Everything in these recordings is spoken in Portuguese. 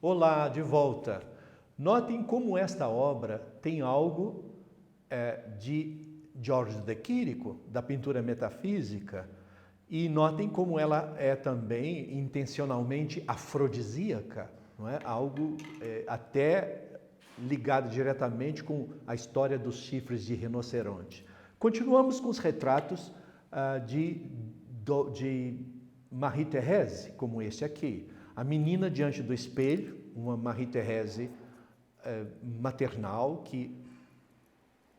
Olá, de volta. Notem como esta obra tem algo de Georges de Quirico, da pintura metafísica, e notem como ela é também intencionalmente afrodisíaca, não é? Algo até ligado diretamente com a história dos chifres de rinoceronte. Continuamos com os retratos de Marie-Thérèse, como este aqui. A menina diante do espelho, uma Marie-Thérèse maternal que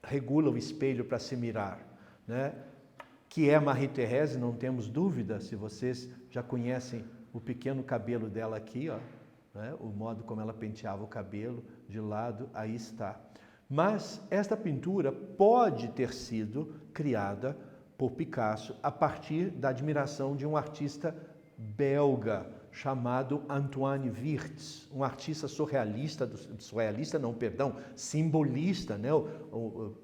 regula o espelho para se mirar, né? Que é Marie-Thérèse, não temos dúvida, se vocês já conhecem o pequeno cabelo dela aqui, ó, né? O modo como ela penteava o cabelo de lado, aí está. Mas esta pintura pode ter sido criada por Picasso a partir da admiração de um artista belga chamado Antoine Wirtz, um artista simbolista, né?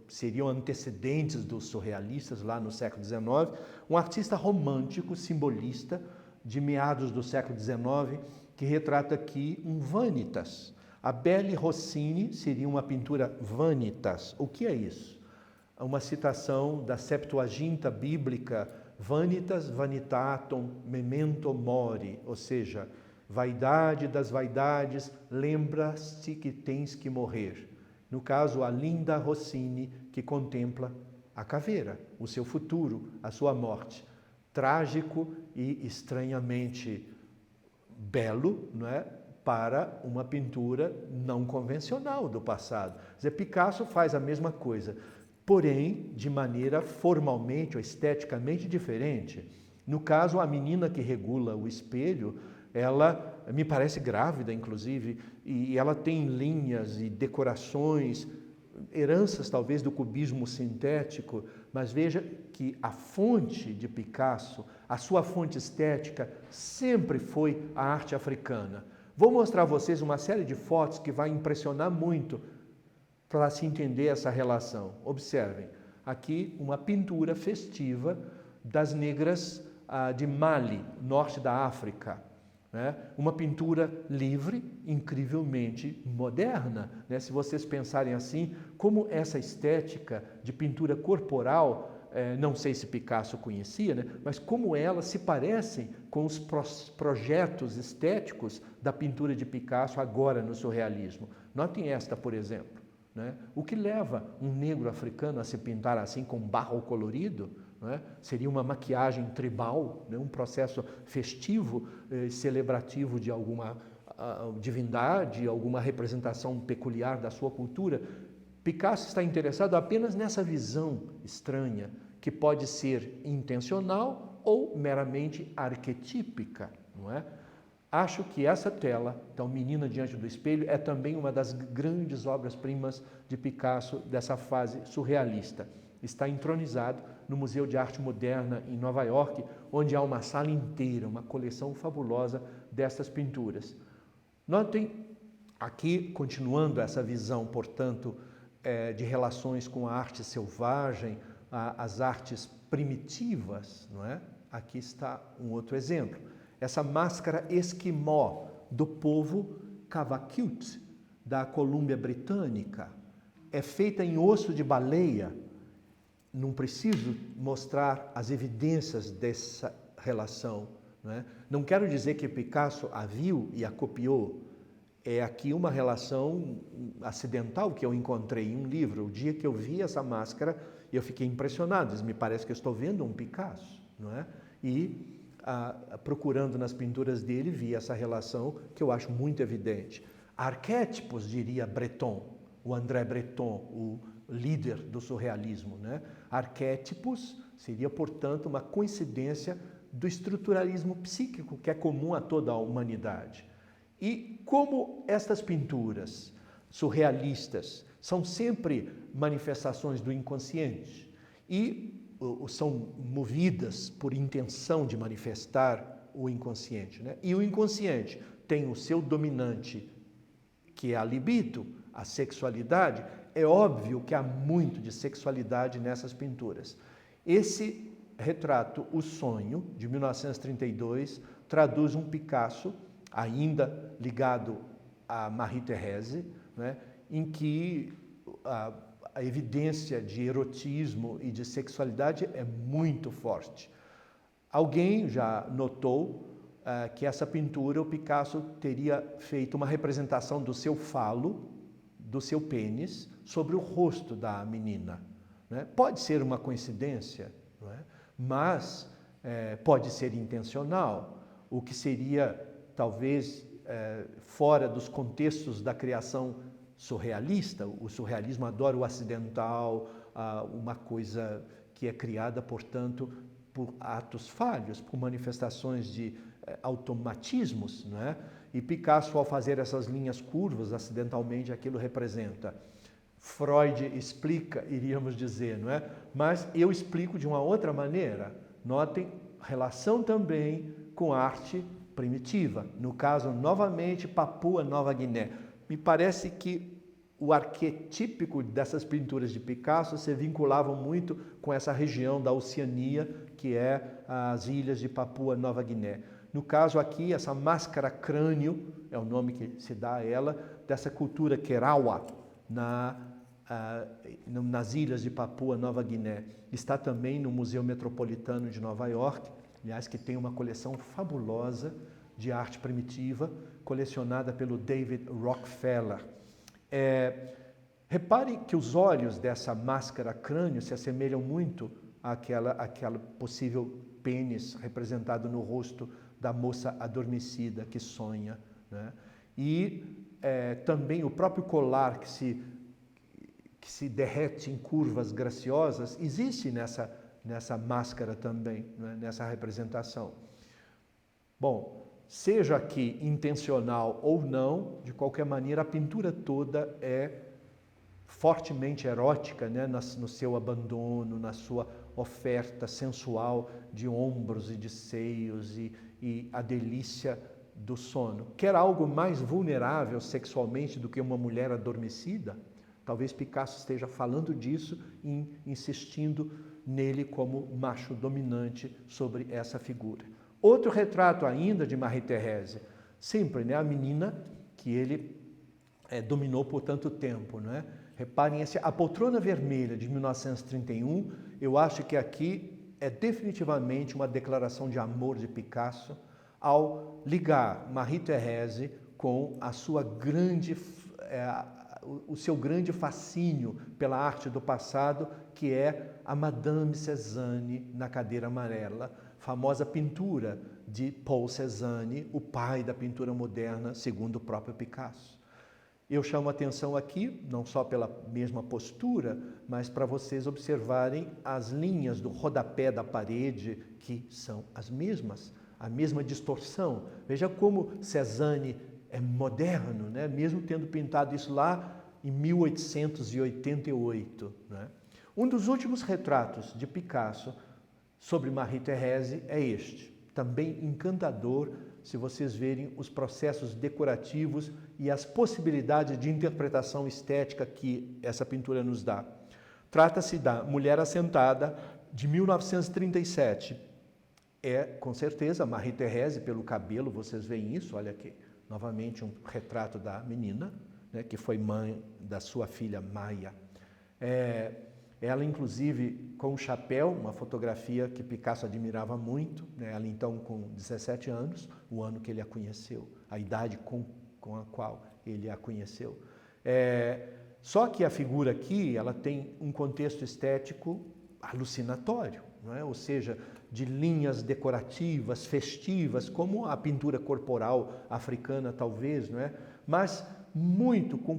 Seriam antecedentes dos surrealistas lá no século XIX, um artista romântico, simbolista, de meados do século XIX, que retrata aqui um vanitas. A Belle Rossini seria uma pintura vanitas. O que é isso? Uma citação da Septuaginta bíblica, vanitas vanitatum memento mori, ou seja, vaidade das vaidades, lembra-se que tens que morrer. No caso, a Linda Rossini, que contempla a caveira, o seu futuro, a sua morte. Trágico e estranhamente belo, não é? Para uma pintura não convencional do passado. Quer dizer, Picasso faz a mesma coisa, porém de maneira formalmente ou esteticamente diferente. No caso, a menina que regula o espelho, ela me parece grávida, inclusive, e ela tem linhas e decorações, heranças talvez do cubismo sintético, mas veja que a fonte de Picasso, a sua fonte estética, sempre foi a arte africana. Vou mostrar a vocês uma série de fotos que vai impressionar muito para se entender essa relação. Observem, aqui uma pintura festiva das negras de Mali, norte da África. Né? Uma pintura livre, incrivelmente moderna. Né? Se vocês pensarem assim, como essa estética de pintura corporal, não sei se Picasso conhecia, né? Mas como elas se parecem com os projetos estéticos da pintura de Picasso agora no surrealismo. Notem esta, por exemplo. Né? O que leva um negro africano a se pintar assim com barro colorido? Né? Seria uma maquiagem tribal, né? Um processo festivo, celebrativo de alguma divindade, alguma representação peculiar da sua cultura. Picasso está interessado apenas nessa visão estranha, que pode ser intencional ou meramente arquetípica, não é? Acho que essa tela, então, Menina Diante do Espelho, é também uma das grandes obras-primas de Picasso dessa fase surrealista. Está entronizado no Museu de Arte Moderna em Nova York, onde há uma sala inteira, uma coleção fabulosa dessas pinturas. Notem aqui, continuando essa visão, portanto, de relações com a arte selvagem, as artes primitivas, não é? Aqui está um outro exemplo. Essa máscara esquimó do povo Cavaquut, da Colômbia Britânica, é feita em osso de baleia. Não preciso mostrar as evidências dessa relação. Não é? Não quero dizer que Picasso a viu e a copiou. É aqui uma relação acidental que eu encontrei em um livro. O dia que eu vi essa máscara, eu fiquei impressionado. Me parece que eu estou vendo um Picasso. Não é? E procurando nas pinturas dele, vi essa relação que eu acho muito evidente. Arquétipos, diria Breton, o André Breton, o líder do surrealismo, né? Arquétipos seria, portanto, uma coincidência do estruturalismo psíquico que é comum a toda a humanidade. E como estas pinturas surrealistas são sempre manifestações do inconsciente e são movidas por intenção de manifestar o inconsciente, né? E o inconsciente tem o seu dominante, que é a libido, a sexualidade. É óbvio que há muito de sexualidade nessas pinturas. Esse retrato, O Sonho, de 1932, traduz um Picasso, ainda ligado a Marie-Thérèse, né, em que a evidência de erotismo e de sexualidade é muito forte. Alguém já notou que essa pintura, o Picasso teria feito uma representação do seu falo, do seu pênis, sobre o rosto da menina. Né? Pode ser uma coincidência, não é? Mas pode ser intencional, o que seria talvez fora dos contextos da criação surrealista. O surrealismo adora o acidental, uma coisa que é criada, portanto, por atos falhos, por manifestações de automatismos, não é? E Picasso, ao fazer essas linhas curvas, acidentalmente, aquilo representa. Freud explica, iríamos dizer, não é? Mas eu explico de uma outra maneira. Notem, relação também com arte primitiva. No caso, novamente, Papua Nova Guiné. Me parece que o arquetípico dessas pinturas de Picasso se vinculavam muito com essa região da Oceania, que é as ilhas de Papua Nova Guiné. No caso aqui, essa máscara crânio, é o nome que se dá a ela, dessa cultura Kerawa, nas ilhas de Papua Nova Guiné. Está também no Museu Metropolitano de Nova York, aliás, que tem uma coleção fabulosa de arte primitiva, colecionada pelo David Rockefeller. Repare que os olhos dessa máscara crânio se assemelham muito àquela possível pênis representado no rosto da moça adormecida que sonha, né? E também o próprio colar que se derrete em curvas graciosas existe nessa máscara também, né? Nessa representação. Bom, seja aqui intencional ou não, de qualquer maneira, a pintura toda é fortemente erótica, né? No seu abandono, na sua oferta sensual de ombros e de seios e a delícia do sono. Quer algo mais vulnerável sexualmente do que uma mulher adormecida? Talvez Picasso esteja falando disso e insistindo nele como macho dominante sobre essa figura. Outro retrato ainda de Marie-Thérèse, sempre, né, a menina que ele dominou por tanto tempo, não é? Reparem, a Poltrona Vermelha de 1931, eu acho que aqui é definitivamente uma declaração de amor de Picasso ao ligar Marie-Thérèse com a sua o seu grande fascínio pela arte do passado, que é a Madame Cézanne na cadeira amarela, famosa pintura de Paul Cézanne, o pai da pintura moderna, segundo o próprio Picasso. Eu chamo a atenção aqui, não só pela mesma postura, mas para vocês observarem as linhas do rodapé da parede, que são as mesmas, a mesma distorção. Veja como Cézanne é moderno, né? Mesmo tendo pintado isso lá em 1888. Né? Um dos últimos retratos de Picasso sobre Marie-Thérèse é este, também encantador, se vocês verem os processos decorativos e as possibilidades de interpretação estética que essa pintura nos dá. Trata-se da Mulher Assentada, de 1937. É, com certeza, Marie-Thérèse, pelo cabelo, vocês veem isso, olha aqui, novamente um retrato da menina, né, que foi mãe da sua filha Maia. Ela, inclusive, com um chapéu, uma fotografia que Picasso admirava muito, né? Ela, então, com 17 anos, o ano que ele a conheceu, a idade com a qual ele a conheceu. Só que a figura aqui, ela tem um contexto estético alucinatório, não é? Ou seja, de linhas decorativas, festivas, como a pintura corporal africana, talvez, não é? Mas muito com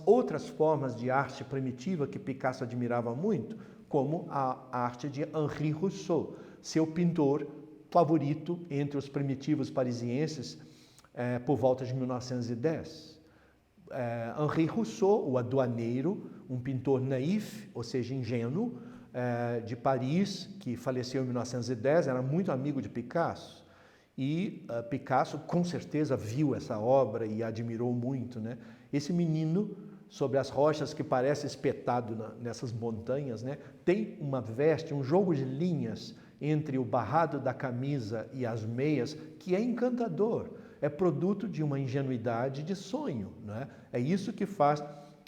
outras formas de arte primitiva que Picasso admirava muito, como a arte de Henri Rousseau, seu pintor favorito entre os primitivos parisienses por volta de 1910. Henri Rousseau, o aduaneiro, um pintor naif, ou seja, ingênuo, de Paris, que faleceu em 1910, era muito amigo de Picasso. E Picasso, com certeza, viu essa obra e admirou muito, né? Esse menino, sobre as rochas que parece espetado nessas montanhas, né? Tem uma veste, um jogo de linhas entre o barrado da camisa e as meias, que é encantador. é produto de uma ingenuidade de sonho, né? É isso que faz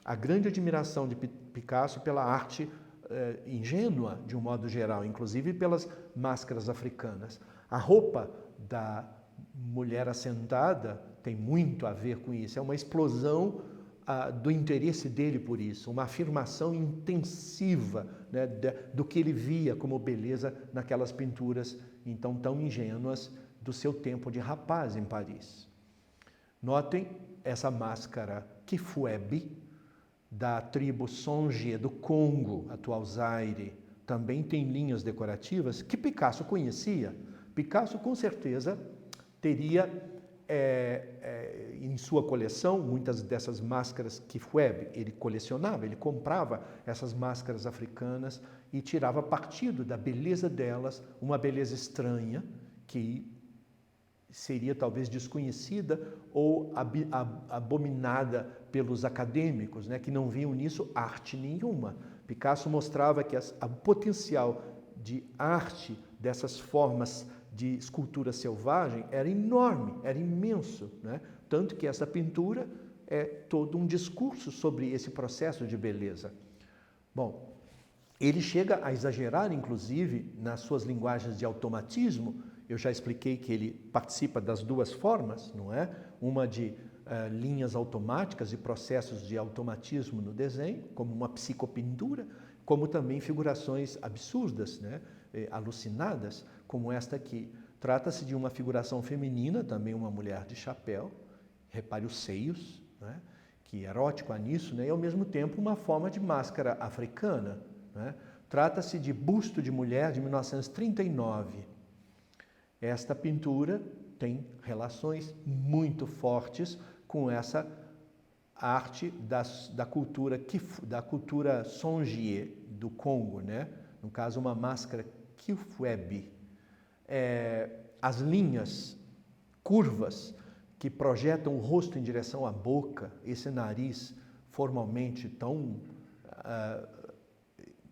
a grande admiração de Picasso pela arte ingênua, de um modo geral, inclusive pelas máscaras africanas. A roupa da mulher assentada tem muito a ver com isso, é uma explosão do interesse dele por isso, uma afirmação intensiva, né, do que ele via como beleza naquelas pinturas então tão ingênuas do seu tempo de rapaz em Paris. Notem essa máscara Kifuebe, da tribo Songhai do Congo, atual Zaire, também tem linhas decorativas que Picasso conhecia. Picasso, com certeza, teria em sua coleção muitas dessas máscaras Kifuebe. Ele colecionava, ele comprava essas máscaras africanas e tirava partido da beleza delas, uma beleza estranha que seria talvez desconhecida ou abominada pelos acadêmicos, né, que não viam nisso arte nenhuma. Picasso mostrava que o potencial de arte dessas formas de escultura selvagem era enorme, era imenso, né? Tanto que essa pintura é todo um discurso sobre esse processo de beleza. Bom, ele chega a exagerar, inclusive, nas suas linguagens de automatismo. Eu já expliquei que ele participa das duas formas, não é? Uma de linhas automáticas e processos de automatismo no desenho, como uma psicopintura, como também figurações absurdas, né? Alucinadas, como esta aqui. Trata-se de uma figuração feminina, também uma mulher de chapéu, repare os seios, né? Que erótico há nisso, né? E ao mesmo tempo uma forma de máscara africana, né? Trata-se de Busto de Mulher, de 1939. Esta pintura tem relações muito fortes com essa arte da cultura Songhai do Congo, né? No caso, uma máscara Kifuebe. As linhas curvas que projetam o rosto em direção à boca, esse nariz formalmente tão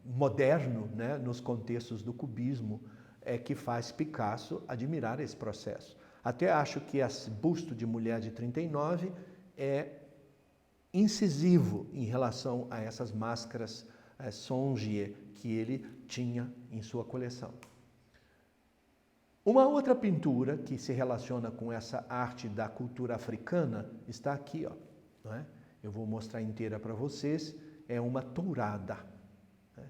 moderno, né, nos contextos do cubismo, é que faz Picasso admirar esse processo. Até acho que esse Busto de Mulher de 39 é incisivo em relação a essas máscaras Songhai que ele tinha em sua coleção. Uma outra pintura que se relaciona com essa arte da cultura africana está aqui, ó, não é? Eu vou mostrar inteira para vocês, é uma tourada. Né?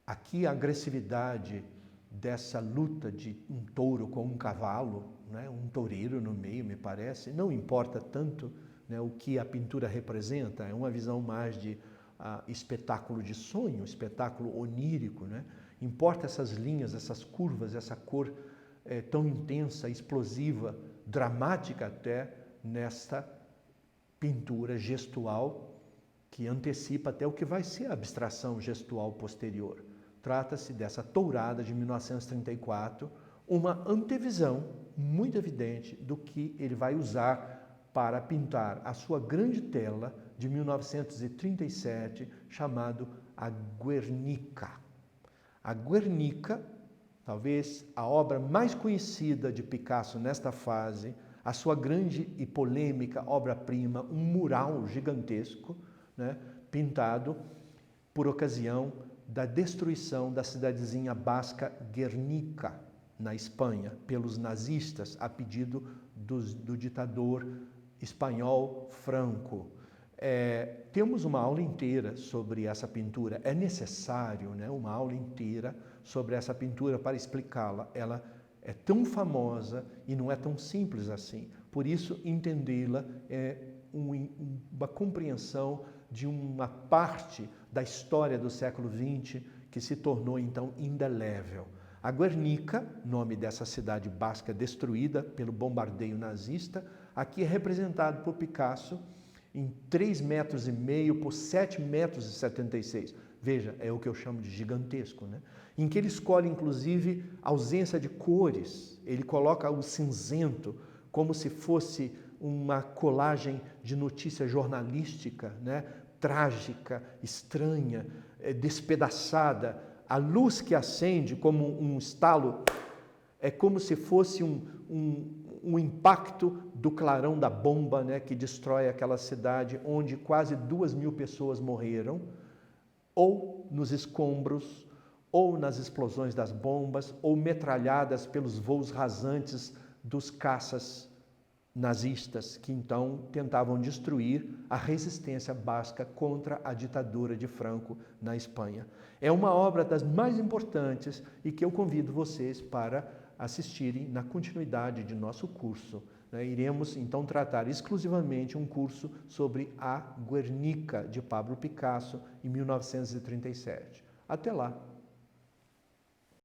Aqui a agressividade dessa luta de um touro com um cavalo, né? Um toureiro no meio, me parece, não importa tanto, né, o que a pintura representa, é uma visão mais de espetáculo de sonho, espetáculo onírico, né? Importa essas linhas, essas curvas, essa cor tão intensa, explosiva, dramática até, nesta pintura gestual que antecipa até o que vai ser a abstração gestual posterior. Trata-se dessa tourada de 1934, uma antevisão muito evidente do que ele vai usar para pintar a sua grande tela de 1937, chamado a Guernica. A Guernica, talvez a obra mais conhecida de Picasso nesta fase, a sua grande e polêmica obra-prima, um mural gigantesco, né, pintado por ocasião da destruição da cidadezinha basca Guernica, na Espanha, pelos nazistas, a pedido do ditador espanhol Franco. Temos uma aula inteira sobre essa pintura. É necessário, né, uma aula inteira sobre essa pintura para explicá-la. Ela é tão famosa e não é tão simples assim. Por isso, entendê-la é uma compreensão de uma parte da história do século XX que se tornou, então, indelével. A Guernica, nome dessa cidade basca destruída pelo bombardeio nazista, aqui é representado por Picasso em 3,5 metros por 7,76 metros. Veja, é o que eu chamo de gigantesco, né? Em que ele escolhe, inclusive, ausência de cores. Ele coloca o cinzento como se fosse uma colagem de notícia jornalística, né? Trágica, estranha, despedaçada. A luz que acende como um estalo é como se fosse o impacto do clarão da bomba, né, que destrói aquela cidade onde quase 2.000 pessoas morreram, ou nos escombros, ou nas explosões das bombas, ou metralhadas pelos voos rasantes dos caças nazistas, que então tentavam destruir a resistência basca contra a ditadura de Franco na Espanha. É uma obra das mais importantes e que eu convido vocês para assistirem na continuidade de nosso curso. Iremos então tratar exclusivamente um curso sobre a Guernica de Pablo Picasso em 1937. Até lá!